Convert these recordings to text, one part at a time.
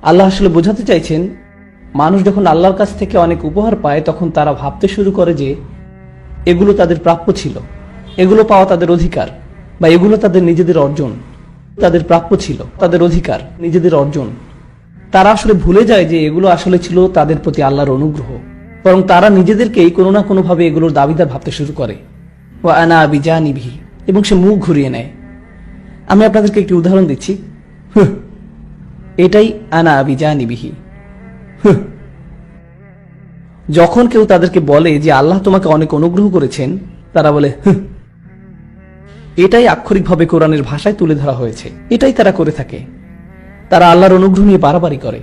আল্লাহ আসলে বোঝাতে চাইছেন, মানুষ যখন আল্লাহর কাছ থেকে অনেক উপহার পায় তখন তারা ভাবতে শুরু করে যে এগুলো তাদের প্রাপ্য ছিল, এগুলো পাওয়া তাদের অধিকার, বা এগুলো তাদের নিজেদের অর্জন। তাদের প্রাপ্য ছিল, তাদের অধিকার, নিজেদের অর্জন। তারা আসলে ভুলে যায় যে এগুলো আসলে ছিল তাদের প্রতি আল্লাহর অনুগ্রহ। বরং তারা নিজেদেরকেই কোনো না কোনোভাবে এগুলোর দাবিদার ভাবতে শুরু করে। ও আনা বিজানিবিহি, এবং সে মুখ ঘুরিয়ে নেয়। আমি আপনাদেরকে একটি উদাহরণ দিচ্ছি। এটাই আনা বিজানিবিহি। যখন কেউ তাদেরকে বলে যে আল্লাহ তোমাকে অনেক অনুগ্রহ করেছেন, তারা বলে এটাই আক্ষরিকভাবে কোরআনের ভাষায় তুলে ধরা হয়েছে। এটাই তারা করে থাকে। তারা আল্লাহর অনুগ্রহ নিয়ে বাড়াবাড়ি করে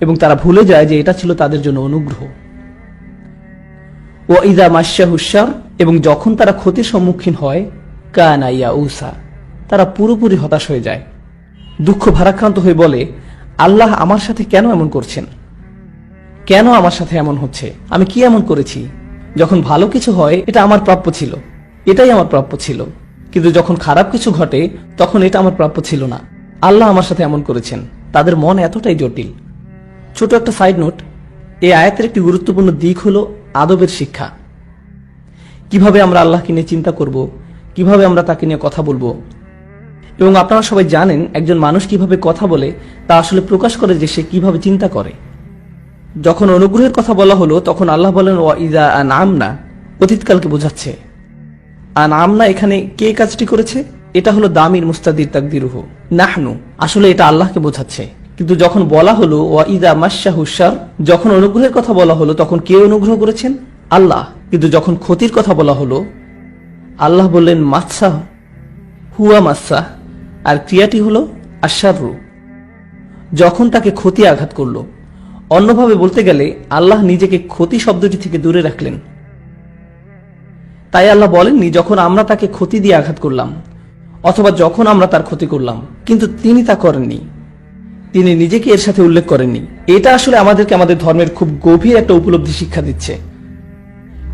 এবং তারা ভুলে যায় যে এটা ছিল তাদের জন্য অনুগ্রহ। ও ইদা মাশাহুশার, এবং যখন তারা ক্ষতির সম্মুখীন হয়, কানা ইয়াউসা, তারা পুরোপুরি হতাশ হয়ে যায়, দুঃখ ভারাক্রান্ত হয়ে বলে, আল্লাহ আমার সাথে কেন এমন করছেন? কেন আমার সাথে এমন হচ্ছে? আমি কি এমন করেছি? যখন ভালো কিছু হয় এটা আমার প্রাপ্য ছিল, এটাই আমার প্রাপ্য ছিল, কিন্তু যখন খারাপ কিছু ঘটে তখন এটা আমার প্রাপ্য ছিল না। আল্লাহ আমার সাথে এমন করেছেন। তাদের মন এতটাই জটিল। ছোট একটা সাইড নোট, এই আয়াতের একটি গুরুত্বপূর্ণ দিক হলো আদবের শিক্ষা। কিভাবে আমরা আল্লাহকে নিয়ে চিন্তা করব, কিভাবে আমরা তাকে নিয়ে কথা বলবো। এবং আপনারা সবাই জানেন একজন মানুষ কিভাবে কথা বলে তা আসলে প্রকাশ করে যে সে কিভাবে চিন্তা করে। যখন অনুগ্রহের কথা বলা হলো তখন আল্লাহ বলেন ওয়া ইযা আনআমনা, অতীতকালকে বোঝাচ্ছে। আনআমনা এখানে কে কাজটি করেছে? এটা হলো দামির মুস্তাদির তাকদিরুহু, নাহনু, আসলে এটা আল্লাহকে বোঝাচ্ছে। কিন্তু যখন বলা হলো ওয়া ইযা মাশাহুশার, যখন অনুগ্রহের কথা বলা হলো তখন কে অনুগ্রহ করেছেন? আল্লাহ। কিন্তু যখন ক্ষতির কথা বলা হলো আল্লাহ বললেন মাসা হুয়া মাসা, আর ক্রিয়াটি হলো আশাররু, যখন তাকে ক্ষতি আঘাত করলো। অন্যভাবে বলতে গেলে আল্লাহ নিজেকে ক্ষতি শব্দটি থেকে দূরে রাখলেন। তাই আল্লাহ বলেননি যখন আমরা তাকে ক্ষতি দিয়ে আঘাত করলাম অথবা যখন আমরা তার ক্ষতি করলাম, কিন্তু তিনি তা করেননি। তিনি নিজেকে এর সাথে উল্লেখ করেননি। এটা আসলে আমাদেরকে আমাদের ধর্মের খুব গভীর একটা উপলব্ধি শিক্ষা দিচ্ছে।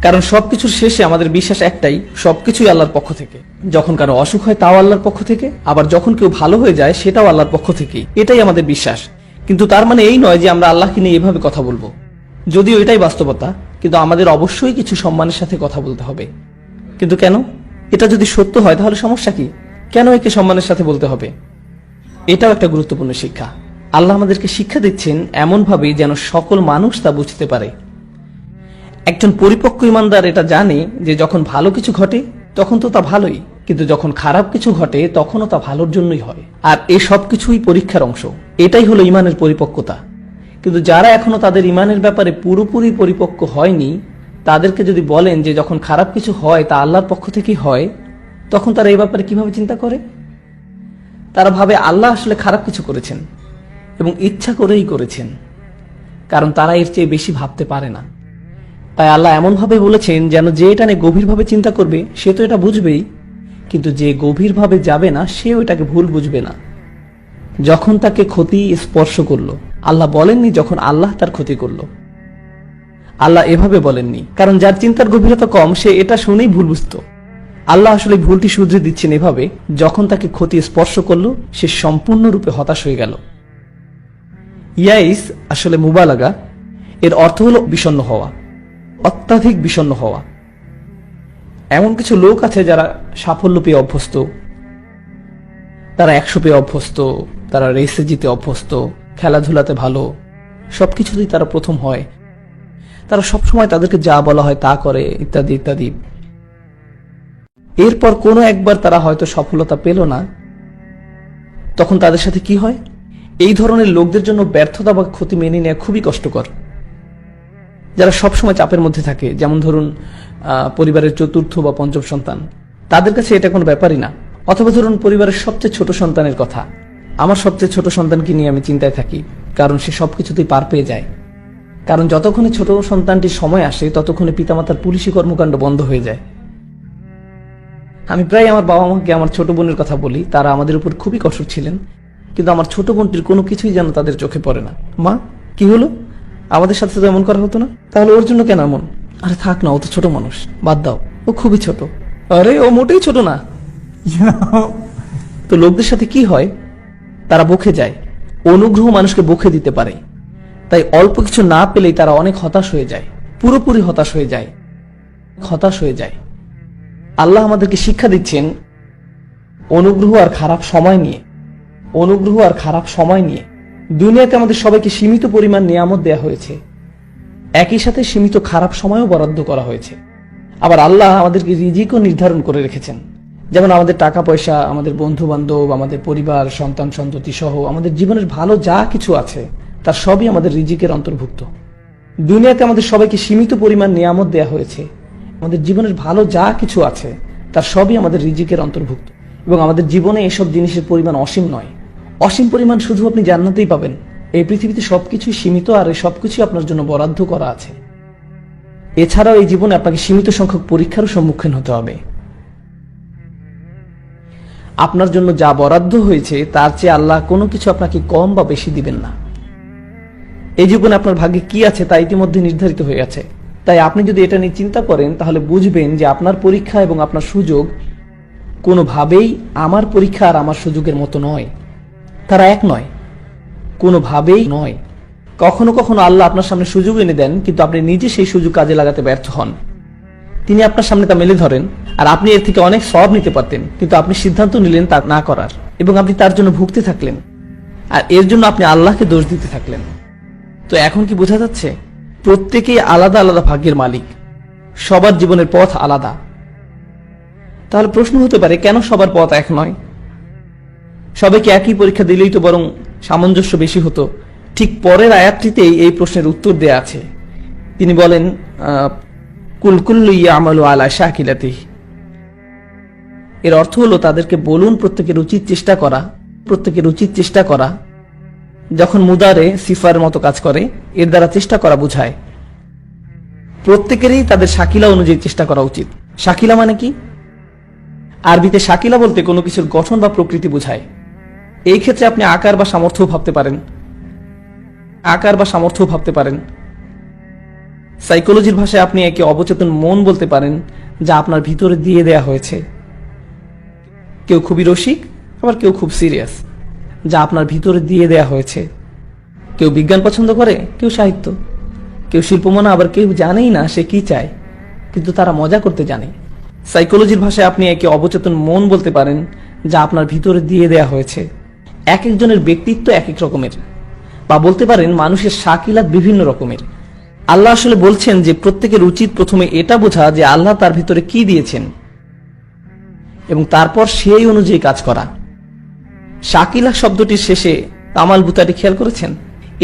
কারণ সবকিছুর শেষে আমাদের বিশ্বাস একটাই, সবকিছুই আল্লাহর পক্ষ থেকে। যখন কারো অসুখ হয় তাও আল্লাহর পক্ষ থেকে, আবার যখন কেউ ভালো হয়ে যায় সেটাও আল্লাহর পক্ষ থেকেই। এটাই আমাদের বিশ্বাস। কিন্তু তার মানে এই নয় যে আমরা আল্লাহকে নিয়ে এভাবে কথা বলবো। যদিও এটাই বাস্তবতা, কিন্তু আমাদের অবশ্যই কিছু সম্মানের সাথে কথা বলতে হবে। কিন্তু কেন? এটা যদি সত্য হয় তাহলে সমস্যা কি? কেন একে সম্মানের সাথে বলতে হবে? এটাও একটা গুরুত্বপূর্ণ শিক্ষা। আল্লাহ আমাদেরকে শিক্ষা দিচ্ছেন এমনভাবে যেন সকল মানুষ তা বুঝতে পারে। একজন পরিপক্ক ইমানদার এটা জানে যে যখন ভালো কিছু ঘটে তখন তো তা ভালোই, কিন্তু যখন খারাপ কিছু ঘটে তখনও তা ভালোর জন্যই হয়। আর এই সব কিছুই পরীক্ষার অংশ। এটাই হলো ইমানের পরিপক্কতা। কিন্তু যারা এখনো তাদের ইমানের ব্যাপারে পুরোপুরি পরিপক্ক হয়নি, তাদেরকে যদি বলেন যে যখন খারাপ কিছু হয় তা আল্লাহর পক্ষ থেকেই হয়, তখন তারা এই ব্যাপারে কিভাবে চিন্তা করে? তারা ভাবে আল্লাহ আসলে খারাপ কিছু করেছেন এবং ইচ্ছা করেই করেছেন, কারণ তারা এর চেয়ে বেশি ভাবতে পারে না। তাই আল্লাহ এমনভাবে বলেছেন যেন যে এটা নিয়ে গভীরভাবে চিন্তা করবে সে তো এটা বুঝবেই, কিন্তু যে গভীরভাবে যাবে না সেও এটাকে ভুল বুঝবে না। যখন তাকে ক্ষতি স্পর্শ করলো, আল্লাহ বলেননি যখন আল্লাহ তার ক্ষতি করলো। আল্লাহ এভাবে বলেননি, কারণ যার চিন্তার গভীরতা কম সে এটা শুনেই ভুল বুঝতো। আল্লাহ আসলে ভুলটি শুধরে দিচ্ছেন এভাবে, যখন তাকে ক্ষতি স্পর্শ করলো সে সম্পূর্ণরূপে হতাশ হয়ে গেল। ইয়াইস আসলে মুবালাগা, এর অর্থ হলো বিষণ্ণ হওয়া, অত্যাধিক বিষণ্ণ হওয়া। এমন কিছু লোক আছে যারা সাফল্য পেয়ে অভ্যস্ত, তারা 100 পেয়ে অভ্যস্ত, তারা রেসে জিতে অভ্যস্ত, খেলাধুলাতে ভালো, সবকিছুতেই তারা প্রথম হয়, তারা সবসময় তাদেরকে যা বলা হয় তা করে, ইত্যাদি ইত্যাদি। এরপর কোনো একবার তারা হয়তো সফলতা পেল না, তখন তাদের সাথে কি হয়? এই ধরনের লোকদের জন্য ব্যর্থতা বা ক্ষতি মেনে নেওয়া খুবই কষ্টকর। যারা সবসময় চাপের মধ্যে থাকে, যেমন ধরুন পরিবারের 4র্থ বা 5ম সন্তান, তাদের কাছে এটা কোনো ব্যাপারই না। অথবা ধরুন পরিবারের সবচেয়ে ছোট সন্তানের কথা, আমার সবচেয়ে ছোট সন্তানকে নিয়ে আমি চিন্তায় থাকি, কারণ সে সবকিছুতেই পার পেয়ে যায়। কারণ যতক্ষণে ছোট সন্তানটির সময় আসে ততক্ষণে পিতামাতার পুলিশি কর্মকাণ্ড বন্ধ হয়ে যায়। আমি প্রায় আমার বাবা মাকে আমার ছোট বোনের কথা বলি, তারা আমাদের উপর খুবই কঠোর ছিলেন, কিন্তু আমার ছোট বোনটির কোনো কিছুই যেন তাদের চোখে পড়ে না। মা কি হলো, আমাদের সাথে তো এমন করা হতো না, তাহলে ওর জন্য কেন এমন? আরে থাক না, ও তো ছোট মানুষ, বাদ দাও, ও খুবই ছোট। আরে ও মোটেই ছোট না। তো লোকদের সাথে কি হয়? তারা বকে যায়, অনুগ্রহ মানুষকে বকে দিতে পারে। তাই অল্প কিছু না পেলেই তারা অনেক হতাশ হয়ে যায়, পুরোপুরি হতাশ হয়ে যায়। আল্লাহ আমাদেরকে শিক্ষা দিচ্ছেন অনুগ্রহ আর খারাপ সময় নিয়ে। দুনিয়াতে আমাদের সবাইকে সীমিত পরিমাণ নিয়ামত দেয়া হয়েছে, একই সাথে সীমিত খারাপ সময়ও বরাদ্দ করা হয়েছে। আবার আল্লাহ আমাদেরকে রিজিকও নির্ধারণ করে রেখেছেন। যেমন আমাদের টাকা পয়সা, আমাদের বন্ধু বান্ধব, আমাদের পরিবার, সন্তান সন্ততি সহ আমাদের জীবনের ভালো যা কিছু আছে তার সবই আমাদের রিজিকের অন্তর্ভুক্ত। দুনিয়াতে আমাদের সবাইকে সীমিত পরিমাণ নিয়ামত দেয়া হয়েছে, আমাদের জীবনের ভালো যা কিছু আছে তার সবই আমাদের রিজিকের অন্তর্ভুক্ত। এবং আমাদের জীবনে এসব জিনিসের পরিমাণ অসীম নয়, অসীম পরিমাণ শুধু আপনি জান্নাতেই পাবেন। এই পৃথিবীতে সবকিছুই সীমিত, আর এই সবকিছু আপনার জন্য বরাদ্দ করা আছে। এছাড়াও এই জীবনে আপনাকে সীমিত সংখ্যক পরীক্ষারও সম্মুখীন হতে হবে। আপনার জন্য যা বরাদ্দ হয়েছে তার চেয়ে আল্লাহ কোনো কিছু আপনাকে কম বা বেশি দিবেন না। এই জীবনে আপনার ভাগ্যে কি আছে তা ইতিমধ্যে নির্ধারিত হয়ে আছে। তাই আপনি যদি এটা নিয়ে চিন্তা করেন তাহলে বুঝবেন যে আপনার পরীক্ষা এবং আপনার সুযোগ কোনোভাবেই আমার পরীক্ষা আর আমার সুযোগের মতো নয়, তারা এক নয়, কোনোভাবেই নয়। কখনো কখনো আল্লাহ আপনার সামনে সুযোগ এনে দেন, কিন্তু আপনি নিজে সেই সুযোগ কাজে লাগাতে ব্যর্থ হন। তিনি আপনার সামনে তা মেলে ধরেন, আর আপনি এর থেকে অনেক সওয়াব নিতে পারতেন, কিন্তু আপনি সিদ্ধান্ত নিলেন তা না করার, এবং আপনি তার জন্য ভুগতে থাকলেন, আর এর জন্য আপনি আল্লাহকে দোষ দিতে থাকলেন। তো এখন কি বোঝা যাচ্ছে? প্রত্যেকেই আলাদা আলাদা ভাগ্যের মালিক, সবার জীবনের পথ আলাদা। তাহলে প্রশ্ন হতে পারে, কেন সবার পথ এক নয়? সবাইকে একই পরীক্ষা দিলেই তো বরং সামঞ্জস্য বেশি হতো। ঠিক পরের আয়াতটিতেই এই প্রশ্নের উত্তর দেয়া আছে। তিনি বলেন, কুল কুল্লু ইয়ামালু আলা শাকিলাতিহি। এর অর্থ হলো তাদেরকে বলুন প্রত্যেকের উচিত চেষ্টা করা। যখন মুদারে সিফার মতো কাজ করে, এর দ্বারা চেষ্টা করা বোঝায়। প্রত্যেকেরই তাদের শাকিলা অনুযায়ী চেষ্টা করা উচিত। শাকিলা মানে কি? আরবিতে শাকিলা বলতে কোনো কিছুর গঠন বা প্রকৃতি বোঝায়। এই ক্ষেত্রে আপনি আকার বা সামর্থ্য ভাবতে পারেন। সাইকোলজির ভাষায় আপনি একে অবচেতন মন বলতে পারেন, যা আপনার ভিতরে দিয়ে দেয়া হয়েছে। কেউ খুবই রসিক, আবার কেউ খুব সিরিয়াস, যা আপনার ভিতরে দিয়ে দেয়া হয়েছে। কেউ বিজ্ঞান পছন্দ করে, কেউ সাহিত্য, কেউ শিল্পমনা, আবার কেউ জানেই না সে কি চায়, কিন্তু তারা মজা করতে জানে। সাইকোলজির ভাষায় আপনি একে অবচেতন মন বলতে পারেন, যা আপনার ভিতরে দিয়ে দেয়া হয়েছে। এক একজনের ব্যক্তিত্ব এক এক রকমের, বা বলতে পারেন মানুষের শাকিলাত বিভিন্ন রকমের। আল্লাহ আসলে বলছেন যে প্রত্যেকের উচিত প্রথমে এটা বোঝা যে আল্লাহ তার ভিতরে কি দিয়েছেন, এবং তারপর সেই অনুযায়ী কাজ করা। শাকিলা শব্দটির শেষে তামাল বুতাটি খেয়াল করেছেন?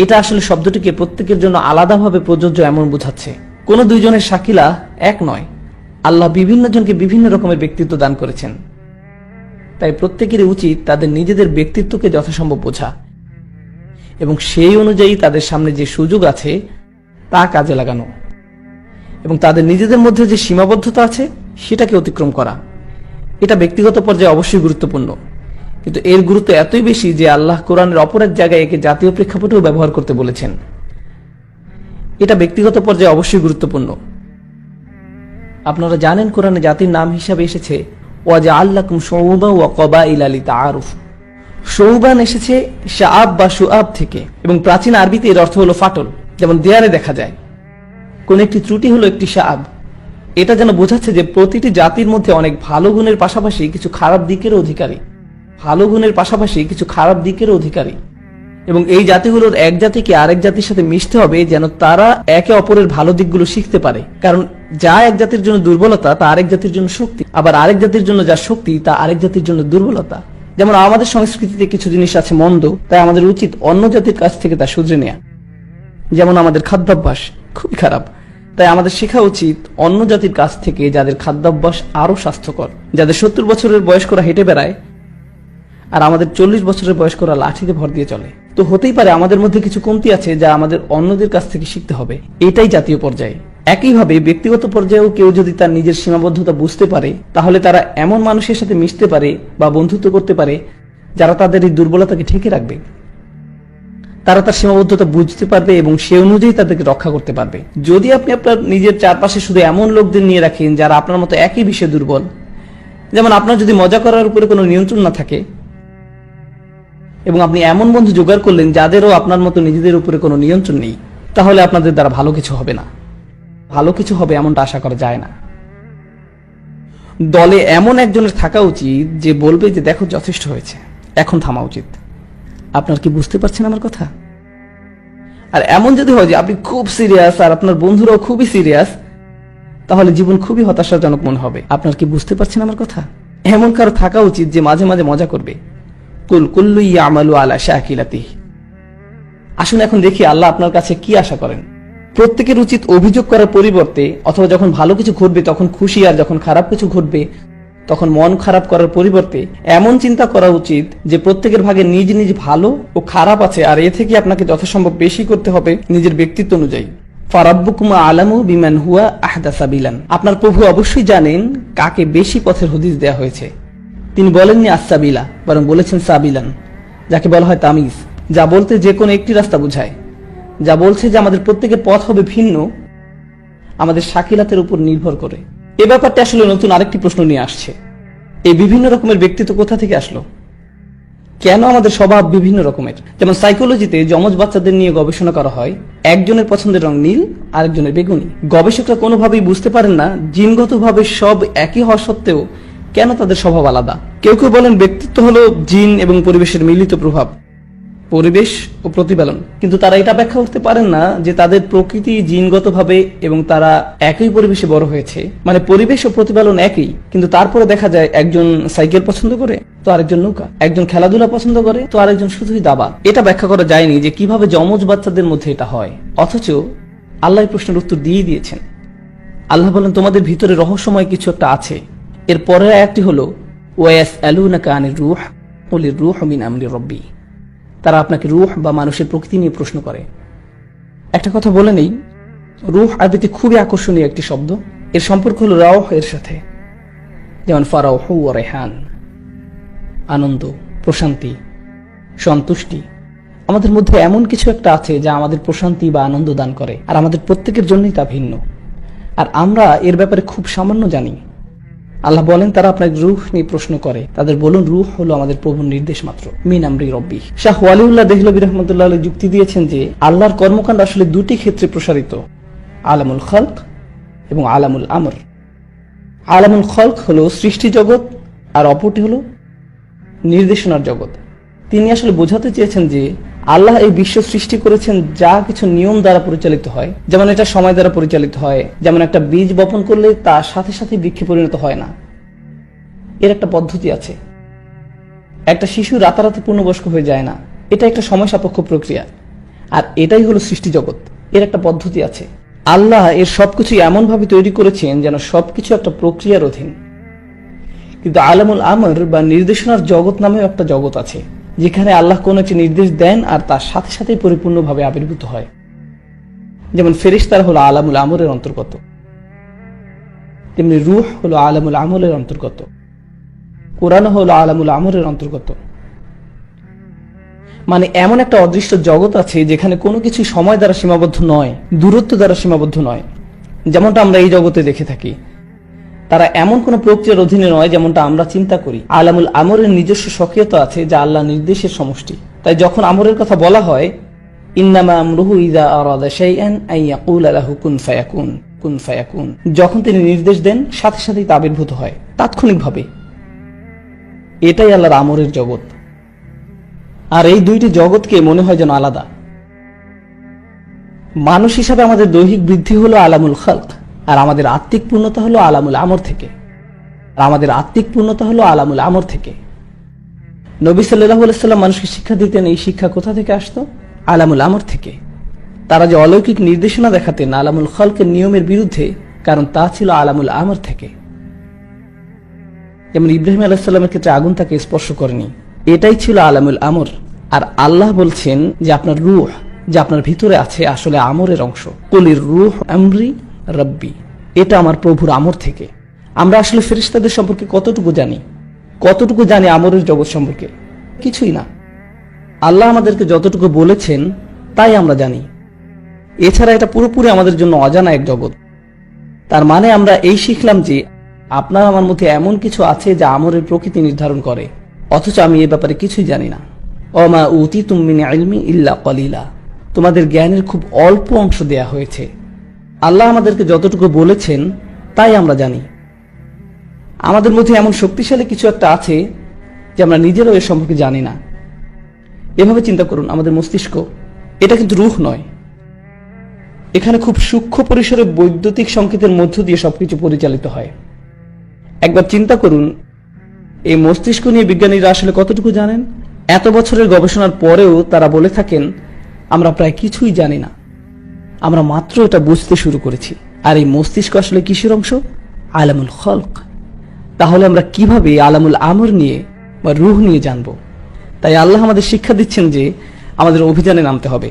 এটা আসলে শব্দটিকে প্রত্যেকের জন্য আলাদাভাবে প্রযোজ্য এমন বোঝাচ্ছে। কোনো দুইজনের শাকিলা এক নয়। আল্লাহ বিভিন্ন জনকে বিভিন্ন রকমের ব্যক্তিত্ব দান করেছেন। তাই প্রত্যেকেরই উচিত তাদের নিজেদের ব্যক্তিত্বকে যথাসম্ভব বোঝা, এবং সেই অনুযায়ী তাদের সামনে যে সুযোগ আছে তা কাজে লাগানো, এবং তাদের নিজেদের মধ্যে যে সীমাবদ্ধতা আছে সেটাকে অতিক্রম করা। এটা ব্যক্তিগত পর্যায়ে অবশ্যই গুরুত্বপূর্ণ, কিন্তু এর গুরুত্ব এতই বেশি যে আল্লাহ কোরআনের অপর এক জায়গায় একে জাতীয় প্রেক্ষাপটেও ব্যবহার করতে বলেছেন। এটা ব্যক্তিগত পর্যায়ে অবশ্যই গুরুত্বপূর্ণ। আপনারা জানেন কোরআনে জাতির নাম হিসাবে এসেছে ওয়াজআল্লাকুম শুউবান ওয়া ক্বাবাইলা লিতাআরুফু। শৌবান এসেছে শাআব বা শুআব থেকে, এবং প্রাচীন আরবিতে এর অর্থ হলো ফাটল, যেমন দেয়ালে দেখা যায়। কোন একটি ত্রুটি হলো একটি শাআব। এটা যেন বোঝাচ্ছে যে প্রতিটি জাতির মধ্যে অনেক ভালো গুণের পাশাপাশি কিছু খারাপ দিকেরও অধিকারী, এবং এই জাতিগুলোর এক জাতিকে আরেক জাতির সাথে মিশতে হবে যেন তারা একে অপরের ভালো দিকগুলো শিখতে পারে। কারণ যা এক জাতির জন্য দুর্বলতা তা আরেক জাতির জন্য শক্তি, আবার আরেক জাতির জন্য যা শক্তি তা আরেক জাতির জন্য দুর্বলতা। যেমন আমাদের সংস্কৃতিতে কিছু জিনিস আছে মন্দ, তাই আমাদের উচিত অন্য জাতির কাছ থেকে তা শুধরে নেয়া। যেমন আমাদের খাদ্যাভ্যাস খুবই খারাপ, তাই আমাদের শেখা উচিত অন্য জাতির কাছ থেকে যাদের খাদ্যাভ্যাস আরো স্বাস্থ্যকর, যাদের 70 বছরের বয়স্করা হেঁটে বেড়ায় আর আমাদের 40 বছরের বয়স্করা লাঠিতে ভর দিয়ে চলে। তো হতেই পারে আমাদের মধ্যে কিছু কমতি আছে যা আমাদের অন্যদের কাছ থেকে শিখতে হবে। এটাই জাতীয় পর্যায়ে। একইভাবে ব্যক্তিগত পর্যায়েও কেউ যদি তার নিজের সীমাবদ্ধতা বুঝতে পারে, তাহলে তারা এমন মানুষের সাথে মিশতে পারে বা বন্ধুত্ব করতে পারে যারা তাদের এই দুর্বলতাকে ঠেকে রাখবে। তারা তার সীমাবদ্ধতা বুঝতে পারবে এবং সে অনুযায়ী তাদেরকে রক্ষা করতে পারবে। যদি আপনি আপনার নিজের চারপাশে শুধু এমন লোকদের নিয়ে রাখেন যারা আপনার মতো একই বিষয়ে দুর্বল, যেমন আপনার যদি মজা করার উপরে কোনো নিয়ন্ত্রণ না থাকে, এবং আপনি এমন বন্ধু জোগাড় করলেন যাদেরও আপনার মতো নিজেদের উপরে কোনো নিয়ন্ত্রণ নেই, তাহলে আপনাদের দ্বারা ভালো কিছু হবে না। ভালো কিছু হবে এমনটা আশা করা যায় না। দলে এমন একজনের থাকা উচিত যে বলবে যে দেখো যথেষ্ট হয়েছে, এখন থামা উচিত। আপনার কি বুঝতে পারছেন আমার কথা? আর এমন যদি হয় যে আপনি খুব সিরিয়াস আর আপনার বন্ধুরাও খুবই সিরিয়াস, তাহলে জীবন খুবই হতাশাজনক মনে হবে। আপনার কি বুঝতে পারছেন আমার কথা? এমন কারো থাকা উচিত যে মাঝে মাঝে মজা করবে। কুল কুল্লু ইয়ামালু আলা শাকিলাতিহি। আসুন এখন দেখি আল্লাহ আপনার কাছে কি আশা করেন। প্রত্যেকের উচিত অভিযোগ করার পরিবর্তে, অথবা যখন ভালো কিছু ঘটবে তখন খুশি, আর যখন খারাপ কিছু ঘটবে তখন মন খারাপ করার পরিবর্তে এমন চিন্তা করা উচিত যে প্রত্যেকের ভাগে নিজ নিজ ভালো ও খারাপ আছে, আর এ থেকে আপনাকে যথাসম্ভব বেশি করতে হবে নিজের ব্যক্তিত্ব অনুযায়ী। ফারাব্বুকুম আলামু বিমান হুয়া আহদা সাবিলান। আপনার প্রভু অবশ্যই জানেন কাকে বেশি পথের হদিস দেয়া হয়েছে। তিনি বলেননি আসসাবিলা, বরং বলেছেন সাবিলান, যাকে বলা হয় তামিজ, যা বলতে যে কোনো একটি রাস্তা বোঝায়, যা বলছে যে আমাদের প্রত্যেকের পথ হবে ভিন্ন আমাদের শাকিলাতের উপর নির্ভর করে। এ ব্যাপারটা আসলে নতুন আরেকটি প্রশ্ন নিয়ে আসছে। এই বিভিন্ন রকমের ব্যক্তিত্ব কোথা থেকে আসলো? কেন আমাদের স্বভাব বিভিন্ন রকমের? যেমন সাইকোলজিতে যমজ বাচ্চাদের নিয়ে গবেষণা করা হয়, একজনের পছন্দের রং নীল, আরেকজনের বেগুনি। গবেষকরা কোনোভাবেই বুঝতে পারেন না জিনগতভাবে সব একই হওয়া সত্ত্বেও কেন তাদের স্বভাব আলাদা। কেউ কেউ বলেন ব্যক্তিত্ব হলো জিন এবং পরিবেশের মিলিত প্রভাব, পরিবেশ ও প্রতিপালন। কিন্তু তারা এটা ব্যাখ্যা করতে পারেন না যে তাদের প্রকৃতি জিনগতভাবে এবং তারা একই পরিবেশে বড় হয়েছে, মানে পরিবেশ ও প্রতিপালন একই, কিন্তু তারপরে দেখা যায় একজন সাইকেল পছন্দ করে তো আরেকজন নৌকা, একজন খেলাধুলা পছন্দ করে তো আরেকজন শুধুই দাবা। এটা ব্যাখ্যা করা যায়নি যে কিভাবে যমজ বাচ্চাদের মধ্যে এটা হয়, অথচ আল্লাহ এই প্রশ্নের উত্তর দিয়ে দিয়েছেন। আল্লাহ বলেন তোমাদের ভিতরে রহস্যময় কিছু একটা আছে। এর পরের আয়াতটি হলো ওয়ায়াসআলুনাকা আনির রূহ কুলির রূহু মিন আমরি রাব্বি। তারা আপনাকে রূহ বা মানুষের প্রকৃতি নিয়ে প্রশ্ন করে। একটা কথা বলে নেই, রূহ আরবিতে খুবই আকর্ষণীয় একটি শব্দ। এর সম্পর্ক হলো রাওহ এর সাথে, যেমন ফারাউহু ওয়া রায়হান, আনন্দ, প্রশান্তি, সন্তুষ্টি। আমাদের মধ্যে এমন কিছু একটা আছে যা আমাদের প্রশান্তি বা আনন্দ দান করে, আর আমাদের প্রত্যেকের জন্যই তা ভিন্ন, আর আমরা এর ব্যাপারে খুব সামান্য জানি। আল্লাহ বলেন তারা আপনাকে রূহ নিয়ে প্রশ্ন করে, তাদের বলুন রূহ হলো আমাদের প্রভুর নির্দেশ মাত্র, মিন আমরি রব্বি। শাহ ওয়ালিউল্লাহ দেহলভী রহমতুল্লাহ আলাইহি যুক্তি দিয়েছেন যে আল্লাহর কর্মকাণ্ড আসলে দুটি ক্ষেত্রে প্রসারিত, আলামুল খালক এবং আলামুল আমর। আলামুল খালক হলো সৃষ্টি জগৎ, আর অপরটি হলো নির্দেশনার জগৎ। তিনি আসলে বোঝাতে চেয়েছেন যে আল্লাহ এই বিশ্ব সৃষ্টি করেছেন যা কিছু নিয়ম দ্বারা পরিচালিত হয়, যেমন এটা সময় দ্বারা পরিচালিত হয়। যেমন একটা বীজ বপন করলে তার সাথে সাথে বৃক্ষে পরিণত হয় না, এর একটা পদ্ধতি আছে। একটা শিশু রাতারাতি পূর্ণবয়স্ক হয়ে যায় না, এটা একটা সময় সাপেক্ষ প্রক্রিয়া। আর এটাই হলো সৃষ্টি জগৎ, এর একটা পদ্ধতি আছে। আল্লাহ এর সবকিছু এমন ভাবে তৈরি করেছেন যেন সবকিছু একটা প্রক্রিয়ার অধীন। কিন্তু আলামুল আমর বা নির্দেশনার জগৎ নামেও একটা জগৎ আছে, যেখানে আল্লাহ কোন একটি নির্দেশ দেন আর তার সাথে সাথে পরিপূর্ণভাবে আবির্ভূত হয়। যেমন ফেরেশতারা হলো আলামুল আমরের অন্তর্গত, তেমনি রূহ হলো আলামুল আমলের অন্তর্গত, কোরআন হলো আলামুল আমরের অন্তর্গত। মানে এমন একটা অদৃশ্য জগৎ আছে যেখানে কোনো কিছু সময় দ্বারা সীমাবদ্ধ নয়, দূরত্ব দ্বারা সীমাবদ্ধ নয়, যেমনটা আমরা এই জগতে দেখে থাকি। তারা এমন কোন প্রক্রিয়ার অধীনে নয় যেমনটা আমরা চিন্তা করি। আলামুল আমরের নিজস্ব সক্রিয়তা আছে যা আল্লাহ নির্দেশের সমষ্টি। তাই যখন আমরের কথা বলা হয়, ইন্নামা আমরুহু ইযা আরাদা শাইআন আন ইয়াকুলা লাহু কুন ফায়াকুন, কুন ফায়াকুন। যখন তিনি নির্দেশ দেন সাথে সাথেই তা আবির্ভূত হয় তাৎক্ষণিকভাবে। এটাই আল্লাহর আমরের জগৎ। আর এই দুইটি জগৎকে মনে হয় যেন আলাদা। মানুষ হিসাবে আমাদের দৈহিক বৃদ্ধি হলো আলামুল খালক, আর আমাদের আত্মিক পূর্ণতা হলো আলামুল আমর থেকে। নবী সাল্লাল্লাহু আলাইহি ওয়াসাল্লাম মানুষকে শিক্ষা দিতেন, এই শিক্ষা কোথা থেকে আসতো? আলামুল আমর থেকে। তারা যে অলৌকিক নির্দেশনা দেখাতেন আলামুল খালকের নিয়মের বিরুদ্ধে, কারণ তা ছিল আলামুল আমর থেকে। যেমন ইব্রাহিম আলাইহিস সালামের ক্ষেত্রে আগুন তাকে স্পর্শ করেনি, এটাই ছিল আলামুল আমর। আর আল্লাহ বলছেন যে আপনার রূহ যা আপনার ভিতরে আছে আসলে আমরের অংশ। কুলির রূহ আমরি রব্বি, এটা আমার প্রভুর আমর থেকে। আমরা আসলে ফেরেশতাদের সম্পর্কে কতটুকু জানি আমরের জগৎ সম্পর্কে? কিছুই না। আল্লাহ আমাদেরকে যতটুকু বলেছেন তাই আমরা জানি, এছাড়া এটা পুরোপুরি আমাদের জন্য অজানা এক জগৎ। তার মানে আমরা এই শিখলাম যে আপনার আমার মধ্যে এমন কিছু আছে যা আমরের প্রকৃতি নির্ধারণ করে, অথচ আমি এ ব্যাপারে কিছুই জানি না। ওমা উতিতুম মিন ইলমি ইল্লা কলিলা, তোমাদের জ্ঞানের খুব অল্প অংশ দেয়া হয়েছে। আল্লাহ আমাদেরকে যতটুকু বলেছেন তাই আমরা জানি। আমাদের মধ্যে এমন শক্তিশালী কিছু একটা আছে যে আমরা নিজেরাও এ সম্পর্কে জানি না। এভাবে চিন্তা করুন, আমাদের মস্তিষ্ক এটা কিন্তু রূহ নয়। এখানে খুব সূক্ষ্ম পরিসরে বৈদ্যুতিক সংকেতের মধ্য দিয়ে সবকিছু পরিচালিত হয়। একবার চিন্তা করুন, এই মস্তিষ্ক নিয়ে বিজ্ঞানীরা আসলে কতটুকু জানেন। এত বছরের গবেষণার পরেও তারা বলে থাকেন আমরা প্রায় কিছুই জানি না, আমরা মাত্র এটা বুঝতে শুরু করেছি। আর এই মস্তিষ্ক আসলে কিসের অংশ? আলামুল খলক। তাহলে আমরা কিভাবে আলামুল আমর নিয়ে বা রূহ নিয়ে জানব? তাই আল্লাহ আমাদের শিক্ষা দিচ্ছেন যে আমাদের অভিযানে নামতে হবে।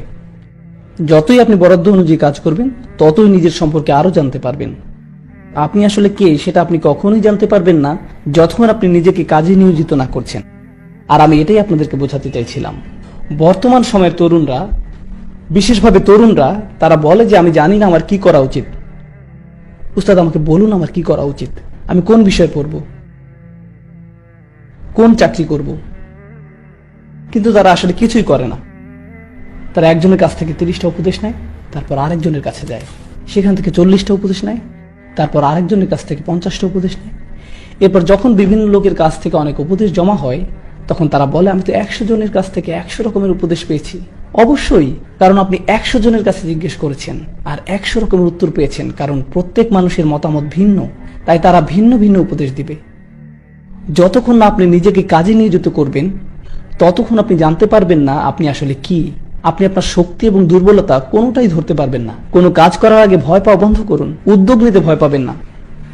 যতই আপনি বরাদ্দ অনুযায়ী কাজ করবেন ততই নিজের সম্পর্কে আরো জানতে পারবেন। আপনি আসলে কে সেটা আপনি কখনোই জানতে পারবেন না যতক্ষণ আপনি নিজেকে কাজে নিয়োজিত না করছেন। আর আমি এটাই আপনাদেরকে বোঝাতে চাইছিলাম। বর্তমান সময়ের তরুণরা, বিশেষভাবে তরুণরা, তারা বলে যে আমি জানি না আমার কি করা উচিত। উস্তাদ আমাকে বলুন আমার কি করা উচিত, আমি কোন বিষয় পড়ব, কোন চাকরি করব। কিন্তু তারা আসলে কিছুই করে না। তারা একজনের কাছ থেকে 30টা উপদেশ নেয়, তারপর আরেকজনের কাছে যায়, সেখান থেকে 40টা উপদেশ নেয়, তারপর আরেকজনের কাছ থেকে 50টা উপদেশ নেয়। এরপর যখন বিভিন্ন লোকের কাছ থেকে অনেক উপদেশ জমা হয় তখন তারা বলে আমি তো 100 জনের কাছ থেকে 100 রকমের উপদেশ পেয়েছি। অবশ্যই, কারণ আপনি 100 জনের কাছে জিজ্ঞেস করেছেন আর 100 রকমের উত্তর পেয়েছেন, কারণ প্রত্যেক মানুষের মতামত ভিন্ন, তাই তারা ভিন্ন ভিন্ন উপদেশ দিবে। যতক্ষণ না আপনি নিজেকে কাজে নিয়োজিত করবেন ততক্ষণ আপনি জানতে পারবেন না আপনি আসলে কি। আপনি আপনার শক্তি এবং দুর্বলতা কোনোটাই ধরতে পারবেন না। কোনো কাজ করার আগে ভয় পাওয়া বন্ধ করুন। উদ্যোগ নিতে ভয় পাবেন না,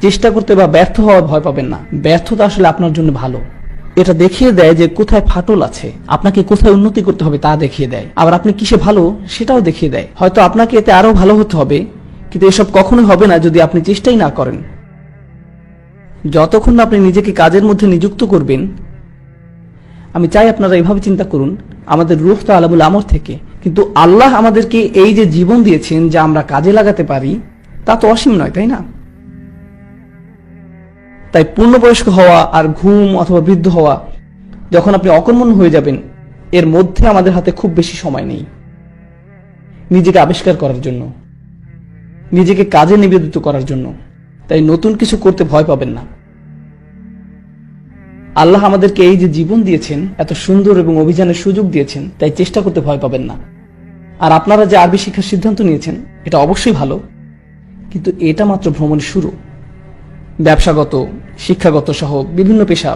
চেষ্টা করতে বা ব্যর্থ হওয়া ভয় পাবেন না। ব্যর্থতা আসলে আপনার জন্য ভালো। এটা দেখিয়ে দেয় যে কোথায় ফাটল আছে, আপনাকে কোথায় উন্নতি করতে হবে তা দেখিয়ে দেয়। আবার আপনি কিসে ভালো সেটাও দেখিয়ে দেয়। হয়তো আপনাকে এতে আরো ভালো হতে হবে, কিন্তু এসব কখনোই হবে না যদি আপনি চেষ্টাই না করেন। যতক্ষণ না আপনি নিজেকে কাজের মধ্যে নিযুক্ত করবেন, আমি চাই আপনারা এভাবে চিন্তা করুন, আমাদের রূহ তো আলামুল আমর থেকে, কিন্তু আল্লাহ আমাদেরকে এই যে জীবন দিয়েছেন যা আমরা কাজে লাগাতে পারি তা তো অসীম নয়, তাই না? তাই পূর্ণবয়স্ক হওয়া আর ঘুম অথবা বৃদ্ধ হওয়া, যখন আপনি অকর্মণ্য হয়ে যাবেন, এর মধ্যে আমাদের হাতে খুব বেশি সময় নেই নিজেকে আবিষ্কার করার জন্য, নিজেকে কাজে নিবেদিত করার জন্য। তাই নতুন কিছু করতে ভয় পাবেন না। আল্লাহ আমাদেরকে এই যে জীবন দিয়েছেন, এত সুন্দর এবং অভিযানের সুযোগ দিয়েছেন, তাই চেষ্টা করতে ভয় পাবেন না। আর আপনারা যে আরবি শিক্ষার সিদ্ধান্ত নিয়েছেন এটা অবশ্যই ভালো, কিন্তু এটা মাত্র ভ্রমণের শুরু। ব্যবসাগত, শিক্ষাগত সহ বিভিন্ন পেশা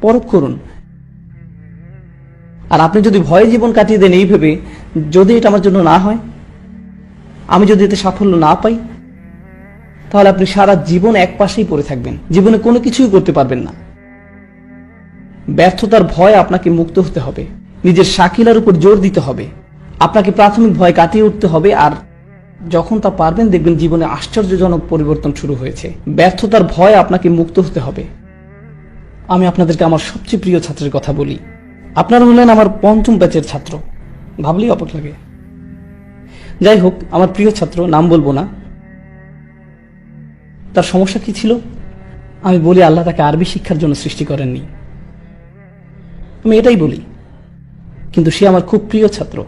পরখ করুন। আর আপনি যদি ভয়ে জীবন কাটিয়ে দেন এই ভেবে যদি এটা আমার জন্য না হয়, আমি যদি এতে সাফল্য না পাই, তাহলে আপনি সারা জীবন এক পাশেই পড়ে থাকবেন, জীবনে কোনো কিছুই করতে পারবেন না। ব্যর্থতার ভয় আপনাকে মুক্ত হতে হবে, নিজের শাকিলার উপর জোর দিতে হবে, আপনাকে প্রাথমিক ভয় কাটিয়ে উঠতে হবে। আর যখন তা পারবেন দেখবেন জীবনে আশ্চর্যজনক পরিবর্তন শুরু হয়েছে। ব্যর্থতার ভয় আপনাকে মুক্ত হতে হবে। আমি আপনাদেরকে আমার সবচেয়ে প্রিয় ছাত্রের কথা বলি। আপনারা হলেন আমার 5ম ব্যাচের ছাত্র, ভাবলেই অবাক লাগে। যাই হোক, আমার প্রিয় ছাত্র, নাম বলবো না। তার সমস্যা কি ছিল? আমি বলি আল্লাহ তাকে আরবি শিক্ষার জন্য সৃষ্টি করেননি, আমি এটাই বলি। কিন্তু সে আমার খুব প্রিয় ছাত্র,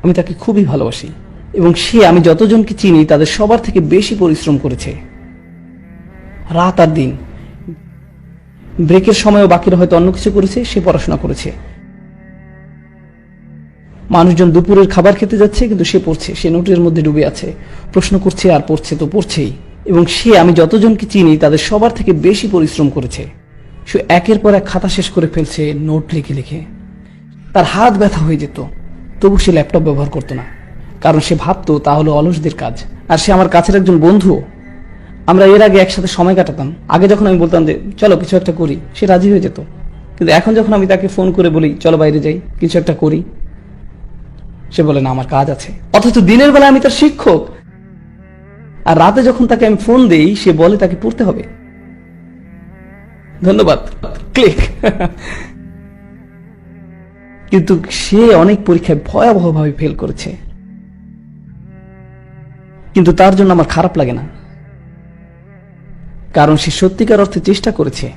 আমি তাকে খুবই ভালোবাসি, এবং সে, আমি যতজনকে চিনি তাদের সবার থেকে বেশি পরিশ্রম করেছে। রাত আর দিন, ব্রেকের সময়ও বাকিরা হয়তো অন্য কিছু করেছে, সে পড়াশোনা করেছে। মানুষজন দুপুরের খাবার খেতে যাচ্ছে কিন্তু সে পড়ছে, সে নোটের মধ্যে ডুবে আছে, প্রশ্ন করছে আর পড়ছে তো পড়ছেই। এবং সে, আমি যতজনকে চিনি তাদের সবার থেকে বেশি পরিশ্রম করেছে। সে একের পর এক খাতা শেষ করে ফেলছে নোট লিখে লিখে। তার হাত ব্যথা হয়ে যেত, তবু সে ল্যাপটপ ব্যবহার করতো না, কারণ সে ভাবতো তা হলো অলসদের কাজ। আর সে আমার কাছের একজন বন্ধু, আমরা এর আগে একসাথে সময় কাটাতাম। আগে যখন আমি বলতাম যে চলো কিছু একটা করি, সে রাজি হয়ে যেত। কিন্তু এখন যখন আমি তাকে ফোন করে বলি চলো বাইরে যাই, কিছু একটা করি, সে বলে না আমার কাজ আছে। অথচ দিনের বেলা আমি তার শিক্ষক, আর রাতে যখন তাকে আমি ফোন দেই সে বলে তাকে পড়তে হবে। ধন্যবাদ, ক্লিক। কিন্তু সে অনেক পরীক্ষায় ভয়াবহভাবে ফেল করেছে, কিন্তু তার জন্য আমার খারাপ লাগে না, কারণ সে সত্যিকার অর্থে চেষ্টা করেছে।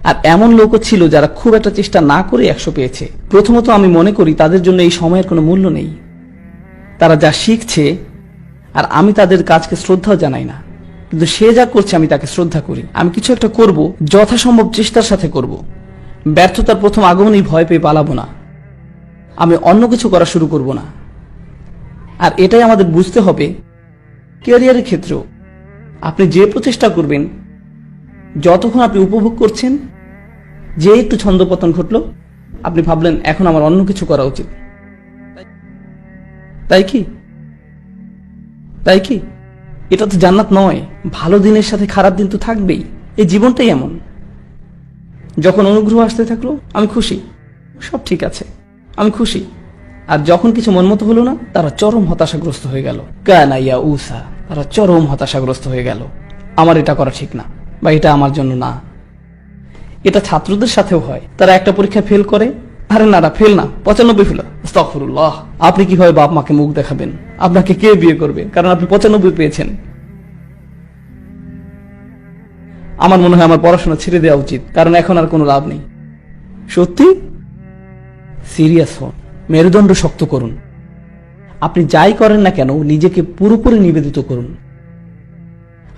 আর এমন লোকও ছিল যারা খুব একটা চেষ্টা না করে 100 পেয়েছে। প্রথমত আমি মনে করি তাদের জন্য এই সময়ের কোনো মূল্য নেই। তারা যা শিখছে, আর আমি তাদের কাজকে শ্রদ্ধাও জানাই না, কিন্তু সে যা করছে আমি তাকে শ্রদ্ধা করি। আমি কিছু একটা করব, যথাসম্ভব চেষ্টার সাথে করব। ব্যর্থতার প্রথম আগমনেই ভয় পেয়ে পালাবো না, আমি অন্য কিছু করা শুরু করব না। আর এটাই আমাদের বুঝতে হবে ক্যারিয়ারের ক্ষেত্রেও। আপনি যে প্রচেষ্টা করবেন, যতক্ষণ আপনি উপভোগ করছেন, যে একটু ছন্দপতন ঘটলো, আপনি ভাবলেন এখন আমার অন্য কিছু করা উচিত। তাই কি? এটা তো জান্নাত নয়। ভালো দিনের সাথে খারাপ দিন তো থাকবেই, এই জীবনটাই এমন। যখন অনুগ্রহ আসতে থাকলো, আমি খুশি, সব ঠিক আছে, আমি খুশি। আর যখন কিছু মনমতো হলো না, তারা চরম হতাশাগ্রস্ত হয়ে গেল। কানাইয়া উসা, তারা চরম হতাশাগ্রস্ত হয়ে গেল। আমার এটা করা ঠিক না, বা এটা আমার জন্য না। এটা ছাত্রদের সাথেও হয়। তারা একটা পরীক্ষা ফেল করে, আরে না ফেল না, 95 ফেল, আস্তাগফিরুল্লাহ। আপনি কিভাবে বাপ মাকে মুখ দেখাবেন? আপনাকে কে বিয়ে করবে? কারণ আপনি 95 পেয়েছেন। আমার মনে হয় আমার পড়াশোনা ছেড়ে দেওয়া উচিত, কারণ এখন আর কোনো লাভ নেই। সত্যি সিরিয়াস হন, মেরুদণ্ড শক্ত করুন। আপনি যাই করেন না কেন, নিজেকে পুরোপুরি নিবেদিত করুন।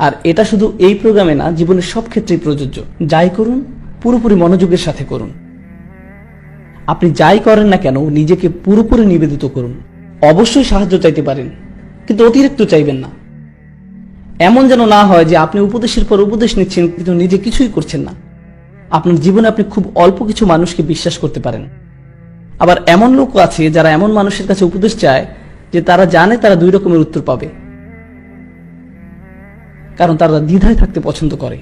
আর এটা শুধু এই প্রোগ্রামে না, জীবনের সব ক্ষেত্রেই প্রযোজ্য। যাই করুন, পুরোপুরি মনোযোগের সাথে করুন। আপনি যাই করেন না কেন, নিজেকে পুরোপুরি নিবেদিত করুন। অবশ্যই সাহায্য চাইতে পারেন, কিন্তু অতিরিক্ত চাইবেন না। এমন যেন না হয় যে আপনি উপদেশের পর উপদেশ নিচ্ছেন, কিন্তু নিজে কিছুই করছেন না। আপনার জীবনে আপনি খুব অল্প কিছু মানুষকে বিশ্বাস করতে পারেন। আবার এমন লোক আছে যারা এমন মানুষের কাছে উপদেশ চায় যে তারা জানে তারা 2 রকমের উত্তর পাবে, কারণ তারা দ্বিধায় থাকতে পছন্দ করে।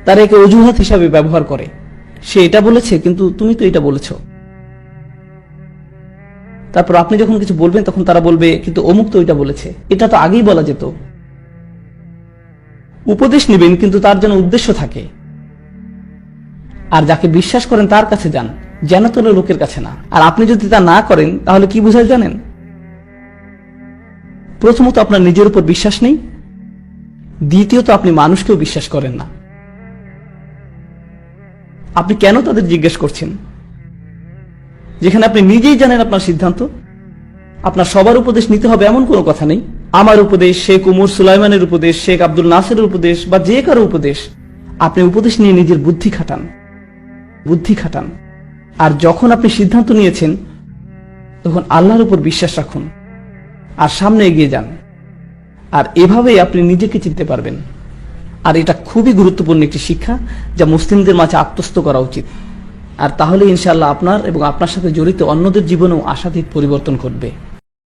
তারা একে অজুহাত হিসাবে ব্যবহার করে। সে এটা বলেছে, কিন্তু তুমি তো এটা বলেছ। তারপর আপনি যখন কিছু বলবেন, তখন তারা বলবে, কিন্তু অমুক তো এটা বলেছে, এটা তো আগেই বলা যেত। উপদেশ নেবেন, কিন্তু তার জন্য উদ্দেশ্য থাকে। আর যাকে বিশ্বাস করেন তার কাছে যান, যেন তোর লোকের কাছে না। আর আপনি যদি তা না করেন, তাহলে কি বোঝায় জানেন? প্রথমত আপনার নিজের উপর বিশ্বাস নেই, দ্বিতীয়ত আপনি মানুষকেও বিশ্বাস করেন না। আপনি কেন তাদের জিজ্ঞেস করছেন, যেখানে আপনি নিজেই জানেন আপনার সিদ্ধান্ত? আপনার সবার উপদেশ নিতে হবে এমন কোনো কথা নেই। আমার উপদেশ, শেখ উমর সুলাইমানের উপদেশ, শেখ আব্দুল নাসেরের উপদেশ, বা যে কারো উপদেশ, আপনি উপদেশ নিয়ে নিজের বুদ্ধি খাটান। আর যখন আপনি সিদ্ধান্ত নিয়েছেন, তখন আল্লাহর উপর বিশ্বাস রাখুন আর সামনে এগিয়ে যান। আর এভাবেই আপনি নিজেকে চিনতে পারবেন। আর এটা খুবই গুরুত্বপূর্ণ একটি শিক্ষা, যা মুসলিমদের মাঝে আত্মস্থ করা উচিত। আর তাহলে ইনশাআল্লাহ আপনার এবং আপনার সাথে জড়িত অন্যদের জীবনেও আশাতীত পরিবর্তন ঘটবে।